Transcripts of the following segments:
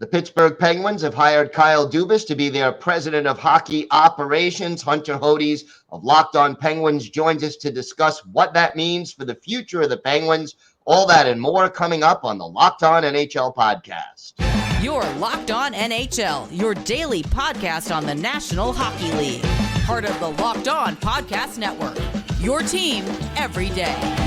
The Pittsburgh Penguins have hired Kyle Dubas to be their president of hockey operations. Hunter Hodies of Locked On Penguins joins us to discuss what that means for the future of the Penguins. All that and more coming up on the Locked On NHL podcast. You're Locked On NHL, your daily podcast on the National Hockey League. Part of the Locked On Podcast Network, your team every day.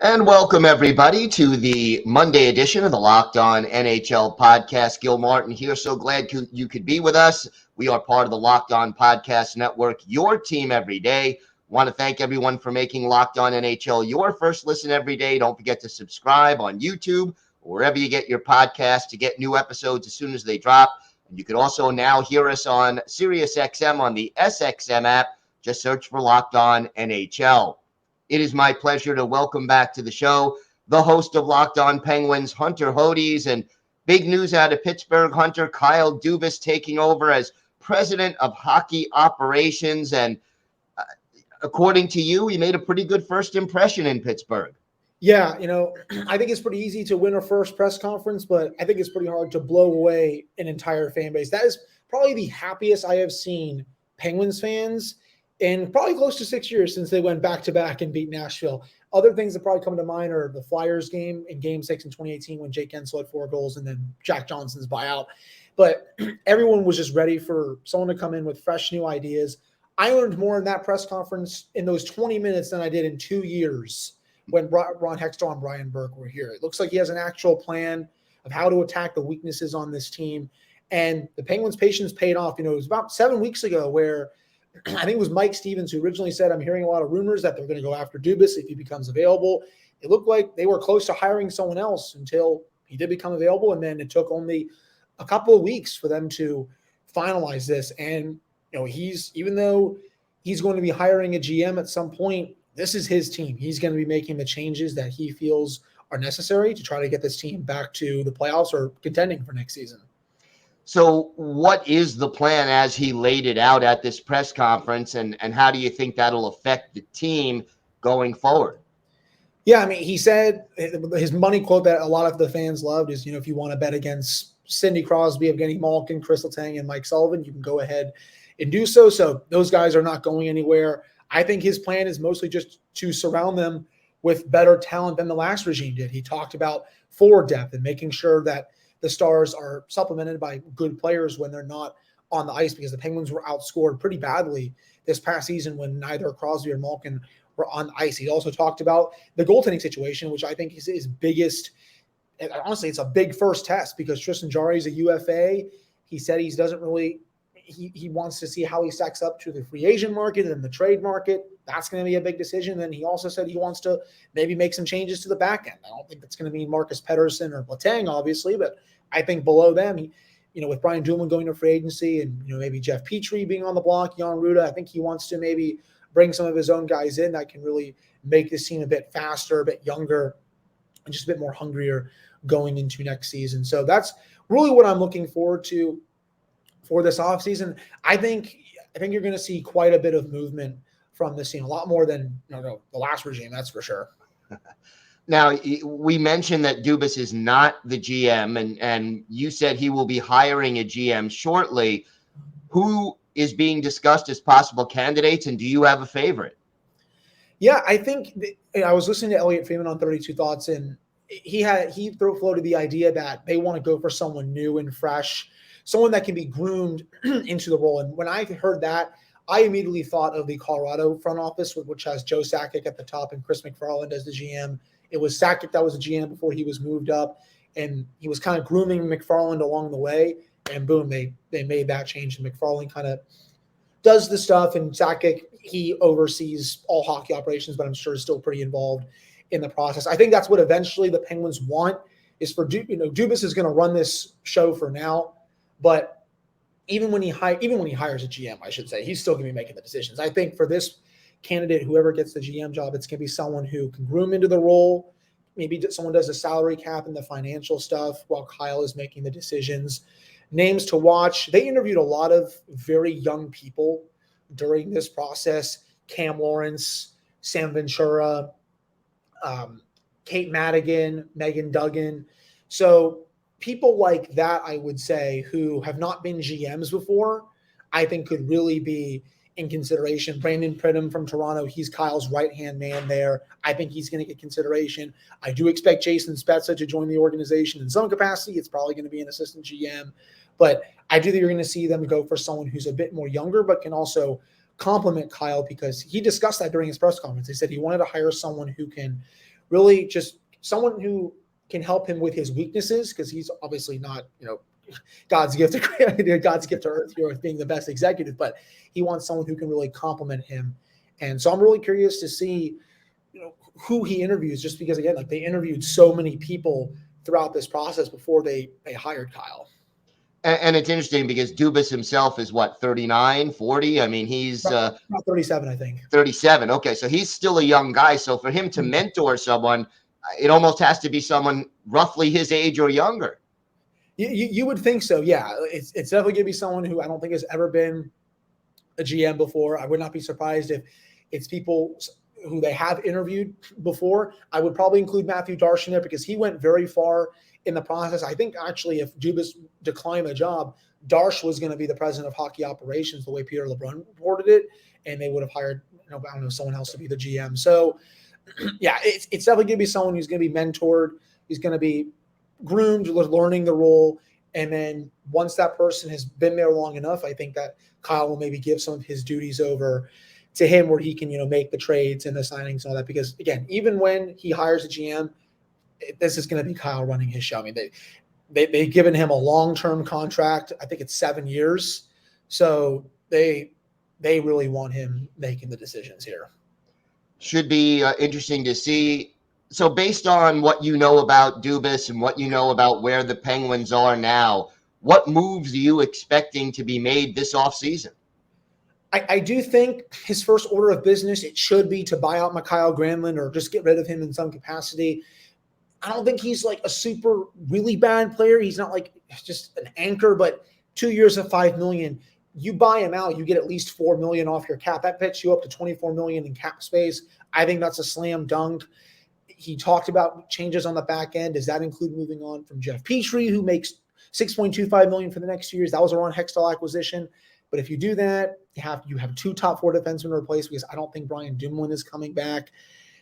And welcome, everybody, to the Monday edition of the Locked On NHL podcast. Gil Martin here. So glad you could be with us. We are part of the Locked On Podcast Network, your team every day. Want to thank everyone for making Locked On NHL your first listen every day. Don't forget to subscribe on YouTube or wherever you get your podcasts to get new episodes as soon as they drop. And you can also now hear us on SiriusXM on the SXM app. Just search for Locked On NHL. It is my pleasure to welcome back to the show the host of Locked On Penguins, Hunter Hodies, and big news out of Pittsburgh, Hunter, Kyle Dubas taking over as president of hockey operations. And according to you, he made a pretty good first impression in Pittsburgh. Yeah, I think it's pretty easy to win a first press conference, but I think it's pretty hard to blow away an entire fan base. That is probably the happiest I have seen Penguins fans in probably close to 6 years since they went back-to-back and beat Nashville. Other things that probably come to mind are the Flyers game in Game 6 in 2018 when Jake Guentzel had 4 goals and then Jack Johnson's buyout. But everyone was just ready for someone to come in with fresh new ideas. I learned more in that press conference in those 20 minutes than I did in 2 years when Ron Hextall and Brian Burke were here. It looks like he has an actual plan of how to attack the weaknesses on this team. And the Penguins' patience paid off. It was about 7 weeks ago where I think it was Mike Stevens who originally said, I'm hearing a lot of rumors that they're going to go after Dubas if he becomes available. It looked like they were close to hiring someone else until he did become available. And then it took only a couple of weeks for them to finalize this. And, even though he's going to be hiring a GM at some point, this is his team. He's going to be making the changes that he feels are necessary to try to get this team back to the playoffs or contending for next season. So what is the plan as he laid it out at this press conference, and how do you think that'll affect the team going forward? Yeah, he said his money quote that a lot of the fans loved is, if you want to bet against Sidney Crosby, Evgeni Malkin, Kris Letang, and Mike Sullivan, you can go ahead and do so. So those guys are not going anywhere. I think his plan is mostly just to surround them with better talent than the last regime did. He talked about forward depth and making sure that the Stars are supplemented by good players when they're not on the ice, because the Penguins were outscored pretty badly this past season when neither Crosby or Malkin were on the ice. He also talked about the goaltending situation, which I think is his biggest. And honestly, it's a big first test because Tristan Jarry is a UFA. He said he doesn't really he wants to see how he stacks up to the free agent market and the trade market. That's going to be a big decision. And he also said he wants to maybe make some changes to the back end. I don't think that's going to mean Marcus Pettersson or Letang, obviously, but I think below them, with Brian Dumoulin going to free agency and, maybe Jeff Petrie being on the block, Jan Ruda, I think he wants to maybe bring some of his own guys in that can really make this team a bit faster, a bit younger, and just a bit more hungrier going into next season. So that's really what I'm looking forward to for this offseason. I think you're going to see quite a bit of movement from this team, a lot more than the last regime, that's for sure. Now, we mentioned that Dubas is not the GM, and you said he will be hiring a GM shortly. Who is being discussed as possible candidates, and do you have a favorite? Yeah, I think I was listening to Elliot Freeman on 32 Thoughts, and he floated the idea that they want to go for someone new and fresh, someone that can be groomed into the role. And when I heard that, I immediately thought of the Colorado front office, which has Joe Sakic at the top and Chris McFarland as the GM. It was Sakic that was the GM before he was moved up, and he was kind of grooming McFarland along the way. And boom, they made that change. And McFarland kind of does the stuff, and Sakic, he oversees all hockey operations, but I'm sure is still pretty involved in the process. I think that's what eventually the Penguins want is for Dubas is going to run this show for now, but even when he hires a GM, I should say, he's still going to be making the decisions. I think for this candidate, whoever gets the GM job, it's going to be someone who can groom into the role. Maybe someone does the salary cap and the financial stuff while Kyle is making the decisions. Names to watch. They interviewed a lot of very young people during this process, Cam Lawrence, Sam Ventura, Kate Madigan, Megan Duggan. So people like that, I would say, who have not been GMs before, I think could really be in consideration. Brandon Pridham from Toronto, he's Kyle's right-hand man there. I think he's going to get consideration. I do expect Jason Spezza to join the organization in some capacity. It's probably going to be an assistant GM. But I do think you're going to see them go for someone who's a bit more younger, but can also complement Kyle, because he discussed that during his press conference. He said he wanted to hire someone who can really just someone who can help him with his weaknesses, because he's obviously not, God's gift to earth here with being the best executive, but he wants someone who can really complement him. And so I'm really curious to see, who he interviews, just because, again, like, they interviewed so many people throughout this process before they hired Kyle. And it's interesting because Dubas himself is 39, 40. I mean, he's about 37, I think. 37. Okay. So he's still a young guy. So for him to mentor someone, it almost has to be someone roughly his age or younger. You would think so. Yeah. It's definitely going to be someone who I don't think has ever been a GM before. I would not be surprised if it's people who they have interviewed before. I would probably include Matthew Darsh in there, because he went very far in the process. I think actually if Dubas declined the job, Darsh was going to be the president of hockey operations, the way Peter LeBrun reported it, and they would have hired, someone else to be the GM. So yeah, it's definitely going to be someone who's going to be mentored. He's going to be groomed, learning the role. And then once that person has been there long enough, I think that Kyle will maybe give some of his duties over to him, where he can, make the trades and the signings and all that. Because again, even when he hires a GM, this is going to be Kyle running his show. I mean, they've given him a long-term contract. I think it's 7 years. So they really want him making the decisions here. Should be interesting to see. So based on what you know about Dubas and what you know about where the Penguins are now, what moves are you expecting to be made this offseason? I do think his first order of business, it should be to buy out Mikael Granlund or just get rid of him in some capacity. I don't think he's like a super really bad player. He's not like just an anchor, but 2 years of $5 million, you buy him out, you get at least $4 million off your cap. That puts you up to $24 million in cap space. I think that's a slam dunk. He talked about changes on the back end. Does that include moving on from Jeff Petrie, who makes $6.25 million for the next 2 years? That was a Ron Hextall acquisition. But if you do that, you have 2 top 4 defensemen to replace, because I don't think Brian Dumoulin is coming back.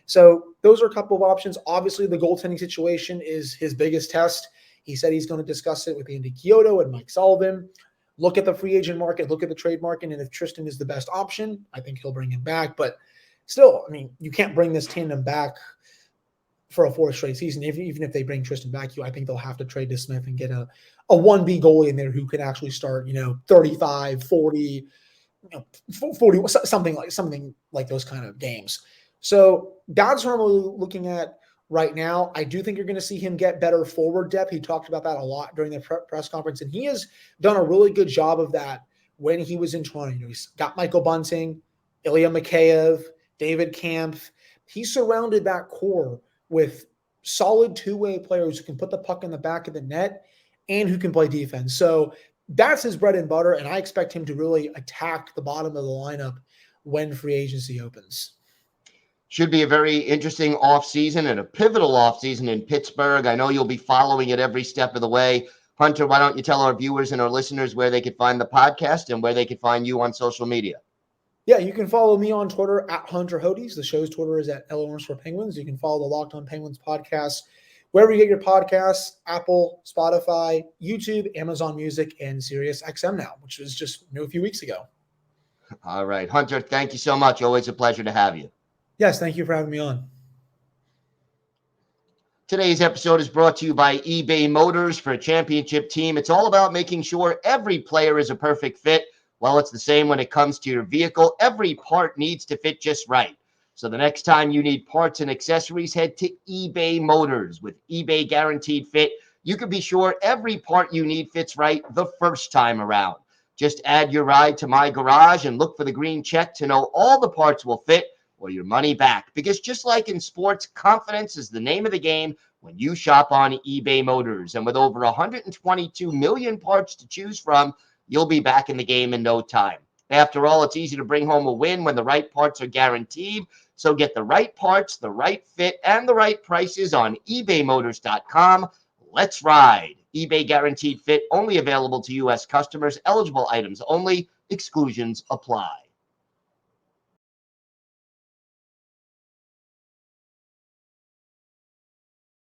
So those are a couple of options. Obviously, the goaltending situation is his biggest test. He said he's going to discuss it with Andy Chiodo and Mike Sullivan. Look at the free agent market, look at the trade market, and if Tristan is the best option, I think he'll bring him back. But still, I mean, you can't bring this tandem back for a 4th straight season. Even if they bring Tristan back, I think they'll have to trade to Smith and get a 1B goalie in there who can actually start, 35, 40, 40, something like those kind of games. So that's what I'm looking at right now. I do think you're going to see him get better forward depth. He talked about that a lot during the press conference, and he has done a really good job of that when he was in Toronto. He's got Michael Bunting, Ilya Mikheyev, David Kampf. He surrounded that core with solid two-way players who can put the puck in the back of the net and who can play defense. So that's his bread and butter, and I expect him to really attack the bottom of the lineup when free agency opens. Should be a very interesting offseason and a pivotal offseason in Pittsburgh. I know you'll be following it every step of the way. Hunter, why don't you tell our viewers and our listeners where they could find the podcast and where they could find you on social media? Yeah, you can follow me on Twitter at Hunter Hodies. The show's Twitter is at @LOrnsForPenguins. You can follow the Locked On Penguins podcast wherever you get your podcasts: Apple, Spotify, YouTube, Amazon Music, and Sirius XM now, which was just new a few weeks ago. All right, Hunter, thank you so much. Always a pleasure to have you. Yes, thank you for having me on. Today's episode is brought to you by eBay Motors. For a championship team, it's all about making sure every player is a perfect fit. Well, it's the same when it comes to your vehicle. Every part needs to fit just right. So the next time you need parts and accessories, head to eBay Motors. With eBay Guaranteed Fit, you can be sure every part you need fits right the first time around. Just add your ride to My Garage and look for the green check to know all the parts will fit or your money back. Because just like in sports, confidence is the name of the game when you shop on eBay Motors. And with over 122 million parts to choose from, you'll be back in the game in no time. After all, it's easy to bring home a win when the right parts are guaranteed. So get the right parts, the right fit, and the right prices on ebaymotors.com. Let's ride. eBay guaranteed fit only available to U.S. customers. Eligible items only. Exclusions apply.